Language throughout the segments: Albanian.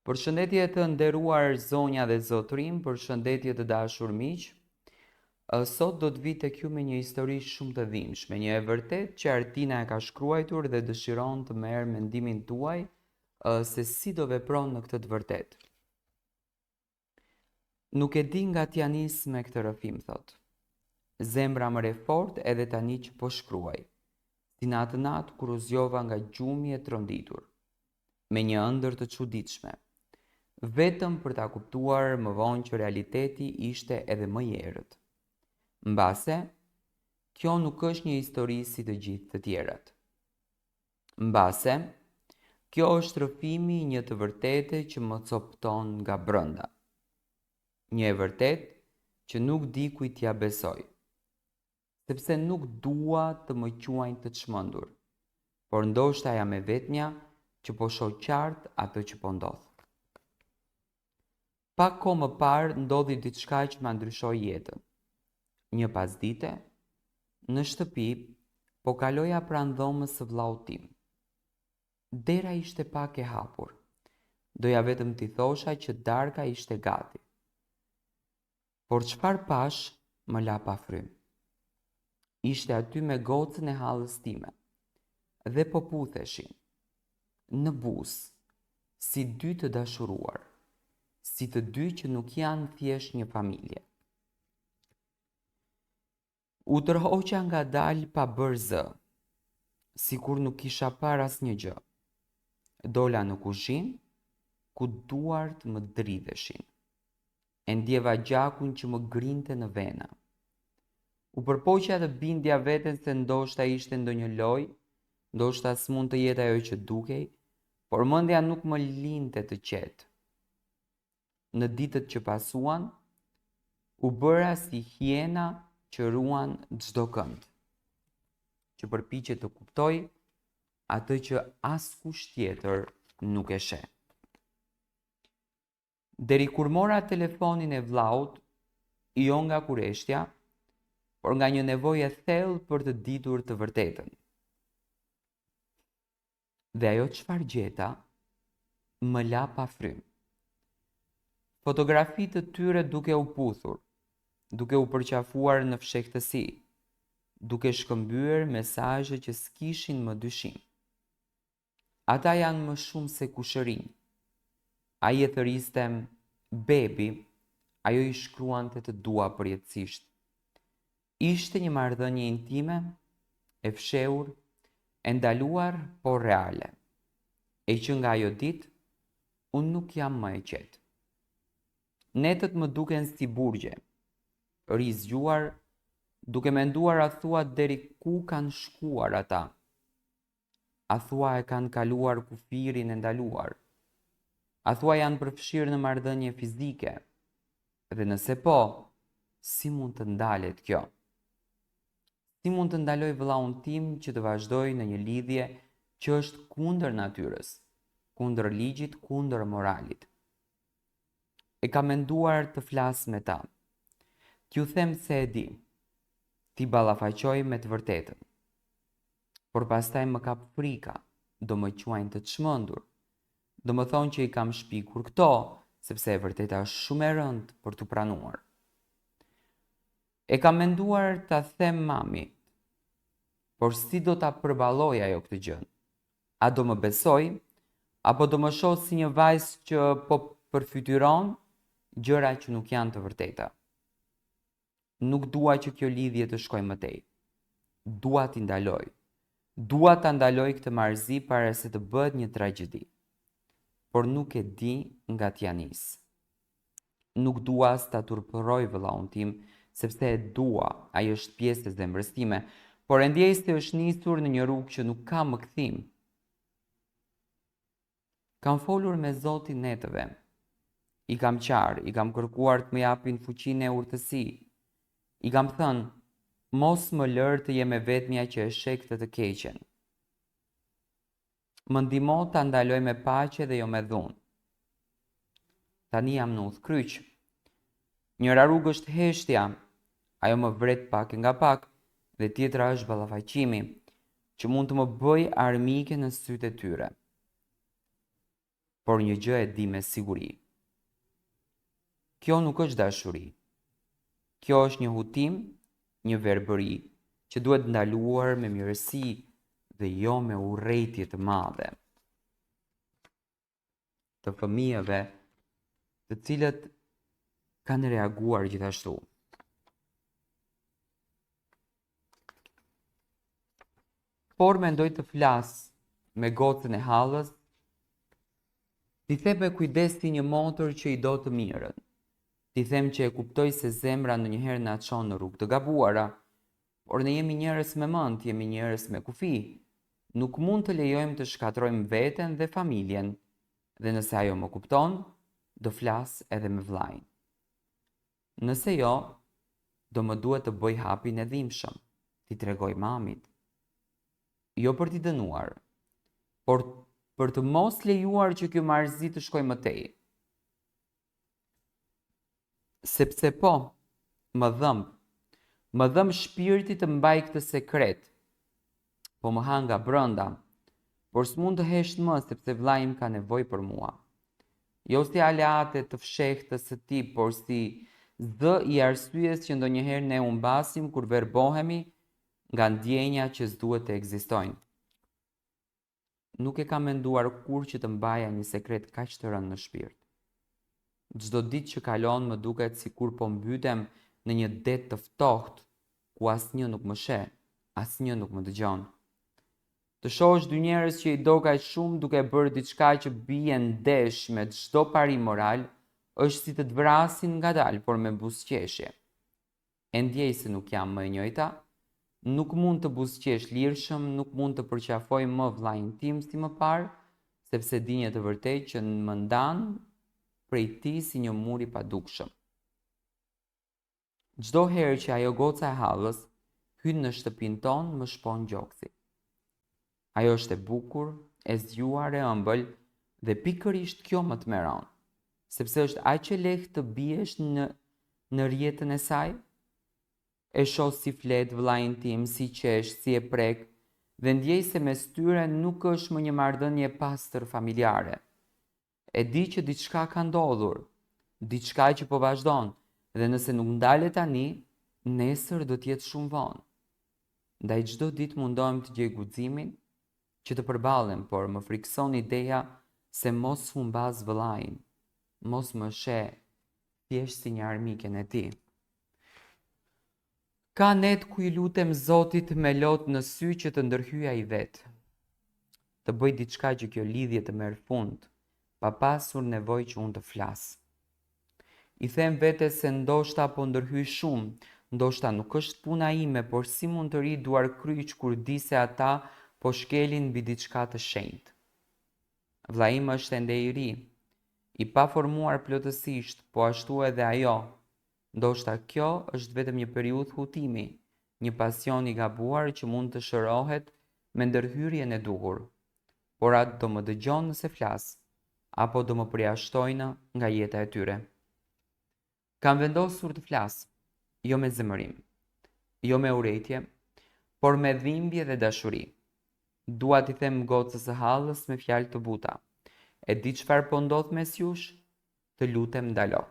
Përshëndetje të nderuar zonja dhe zotrim, përshëndetje të dashur miq. Sot do të vi tek ju me një histori shumë të dhimbshme, një e vërtet që Artina e ka shkruar dhe dëshiron të merr mendimin tuaj se si do vepron në këtë të vërtet. Nuk e di nga t'ja nis me këtë rrëfim, thot. Zemra më re fort edhe tani që po shkruaj, si në atë natë kur u zgjova nga gjumi e tronditur, me një ëndër të çuditshme. Vetëm për ta kuptuar më vonë që realiteti ishte edhe më i errët. Mbase, kjo nuk është një histori si të gjithë të tjerat. Mbase, kjo është rrëfimi i një të vërtete që më copton nga brenda. Një e vërtet që nuk di kujt t'ja besoj, sepse nuk dua të më quajnë të çmendur, por ndoshta jam e vetmja që po shoh qartë atë që po ndodh. Pak kohë më parë ndodhi diçka që ma ndryshoi jetën. Një pasdite, në shtëpi, po kaloja pranë dhomës së vllaut tim. Dera ishte pak e hapur. Doja vetëm t'i thosha që darka ishte gati. Por çfarë pash, më la pa frym. Ishte aty me gocën e hallës time dhe po putheshin në buzë, si dy të dashuruar, si të dy që nuk janë thjesht një familje. U tërhoqa nga dalë pa bërë zë, sikur nuk kisha parë asnjë gjë. Dola në kuzhinë, ku duart më dridheshin. E ndjeva gjakun që më grinte në vena. U përpoqja të bindja veten se ndoshta ishte ndonjë lojë, ndoshta s'mund të jetë ajo që dukej, por mendja nuk më linte të qetë. Në ditët që pasuan, u bëra si hiena që ruan çdo kënd, që përpiqet të kuptoj atë që askush tjetër nuk e sheh. Deri kur mora telefonin e vllaut, jo nga kureshtja, por nga një nevojë e thellë për të ditur të vërtetën. Dhe ajo çfarë gjeta, më la pa frym. Fotografitë të tyre duke u puthur, duke u përqafuar në fshehtësi, duke shkëmbyer mesazhe që s'kishin më dyshim. Ata janë më shumë se kushërinj. Ai e thëristem bebi, ajo i shkruante të dua përjetësisht. Ishte një marrëdhënie intime, e fshehur, e ndaluar por reale. E që nga ajo ditë, unë nuk jam më e qetë. Netët më duken si burgje, rizgjuar, duke menduar a thua deri ku kanë shkuar ata. A thua e kanë kaluar kufirin e ndaluar. A thua janë përfshirë në marrëdhënie fizike. Dhe nëse po, si mund të ndalet kjo? Si mund të ndaloj vllaun tim që të vazhdoj në një lidhje që është kundër natyrës, kundër ligjit, kundër moralit? E ka menduar të flas me ta. T'ju them se e di. Ti ballafaqoj me të vërtetën. Por pastaj më kap frika, do më quajnë të çmendur. Do më thonë që i kam shpikur këto, sepse e vërteta është shumë e rëndë për t'u pranuar. E kam menduar ta them mami. Por si do ta përballoj ajo këtë gjë? A do më besoj, apo do më shoh si një vajzë që po përfytyron gjëra që nuk janë të vërteta? Nuk dua që kjo lidhje të shkojë më tej. Dua t'i ndaloj. Dua ta ndaloj këtë marrëzi para se të bëhet një tragjedi. Por nuk e di nga t'ja nis. Nuk dua as ta turpëroj vëllaun tim, sepse e dua, ai është pjesë e zemrës time, por e ndjej se është nisur në një rrugë që nuk ka më kthim. Kam folur me Zotin netëve. I kam qarë, i kam kërkuar të më japin fuqinë e urtësi. I kam thënë, mos më lër të jem e vetmja që e sheh këtë të keqen. Më ndihmo ta ndaloj me paqe dhe jo me dhunë. Tani jam në udhkryq. Njëra rrugë është heshtja, ajo më vret pak nga pak, dhe tjetra është ballafaqimi, që mund të më bëj armike në sytë e tyre. por një gjë e di me siguri. Kjo nuk është dashuri. Kjo është një hutim, një verbëri që duhet ndaluar me mirësi dhe jo me urrejtje të madhe. Të fëmijëve, të cilët kanë reaguar gjithashtu. Por mendoj të flas me gocën e hallës, t'i them me kujdes si një motër që i do të mirën. T'i them që e kuptoj se zemra ndonjëherë na çon në rrugë të gabuara, por ne jemi njerëz me mend, jemi njerëz me kufi. Nuk mund të lejojmë të shkatrojmë veten dhe familjen, dhe nëse ajo më kupton, do flas edhe me vllajin. Nëse jo, do më duhet të bëj hapin e dhimbshëm, t'i tregoj mamit. Jo për t'i dënuar, por për të mos lejuar që kjo marrëzi të shkojë më tej. Sepse po, më dhëm shpirti të mbaj këtë sekret, po më ha nga brenda, por s'mund të hesht më sepse vllai im ka nevojë për mua. Jo si aleate të fshehtës së tij, por si zë i arsyes që ndonjëherë ne humbasim kur verbohemi nga ndjenja që s'duhet të ekzistojnë. Nuk e kam menduar kur që të mbaja një sekret kaq të rënd në shpirt. Çdo ditë që kalon më duket sikur po mbytem në një det të ftohtë ku asnjë nuk më sheh, asnjë nuk më dëgjon. Të shohësh dy njerëz që i do kaq shumë duke bërë diçka që bie ndesh me çdo parim moral, është si të të vrasin ngadalë, por me buzëqeshje. E ndjej se nuk jam më e njëjta, nuk mund të buzëqesh lirshëm, nuk mund të përqafoj më vllain tim si më parë, sepse di një të vërtetë që më ndan prej tij si një mur i padukshëm. Çdo herë që ajo goca e hallës hyn në shtëpinë tonë, më shpon gjoksi. Ajo është e bukur, e zgjuar, e ëmbël dhe pikërisht kjo më të meron, sepse është aq e lehtë të biesh në rjetën e saj. E shoh si flet vllain tim, si qesh, si e prek, dhe ndjej se mes tyre nuk është më një marrëdhënie pastër familjare. E di që diçka ka ndodhur, diçka që po vazhdon, dhe nëse nuk ndalet tani, nesër do të jetë shumë vonë. Ndaj çdo ditë mundohem të gjej guximin që të përballem, por më frikson ideja se mos humbas vllain, mos më sheh thjesht si një armikën e tij. Ka net ku i lutem Zotit me lot në sy që të ndërhyja i vetë, të bëj diçka që kjo lidhje të merr fund, pa pasur nevojë që unë të flas. I them vetes se ndoshta po ndërhyj shumë, ndoshta nuk është puna ime, por si mund të ri duar kryq kur di se ata po shkelin mbi diçka të shenjtë. Vllai im është ende i ri, i paformuar plotësisht, po ashtu edhe ajo. Ndoshta kjo është vetëm një periudhë hutimi, një pasion i gabuar që mund të shërohet me ndërhyrjen e duhur. Por atë do më dëgjon nëse flas, apo do më përjashtojnë nga jeta e tyre. Kam vendosur të flas, jo me zemërim, jo me urrejtje, por me dhimbje dhe dashuri. Dua t'i them gocës së hallës me fjalë të buta. E di çfarë po ndodh mes jush? Të lutem ndalo.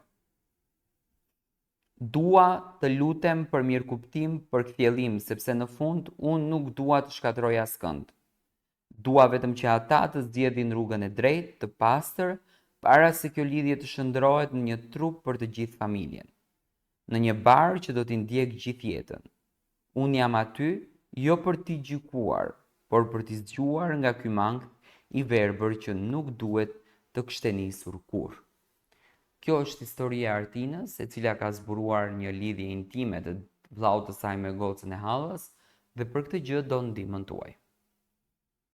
Dua të lutem për mirëkuptim, për kthjellim, sepse në fund unë nuk dua të shkatroj askënd. Dua vetëm që ata të zgjedhin rrugën e drejtë, të pastër, para se kjo lidhje të shndrohet në një trup për të gjithë familjen. Në një barë që do t'i ndjek gjithë jetën. Unë jam aty jo për t'i gjykuar, por për t'i zgjuar nga ky mangth i verbër që nuk duhet të kështenisur kurrë. Kjo është historia e Artinës, e cila ka zburuar një lidhje intime të vllaut të saj me gocën e hallës, dhe për këtë gjë do ndihmën tuaj.